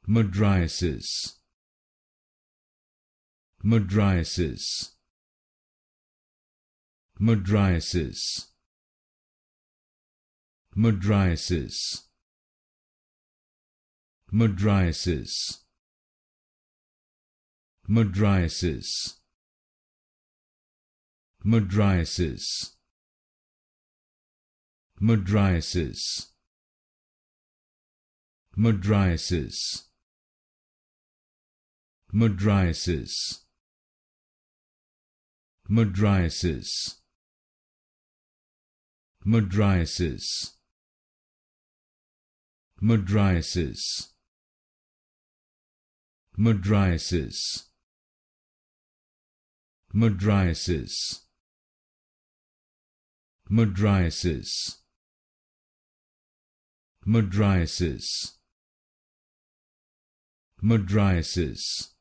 Mydriasis, Mydriasis, Mydriasis, Mydriasis, Mydriasis, Mydriasis, Mydriasis, Mydriasis, Mydriasis, Mydriasis, Mydriasis, Mydriasis, Mydriasis, Mydriasis, Mydriasis, Mydriasis, Mydriasis, Mydriasis,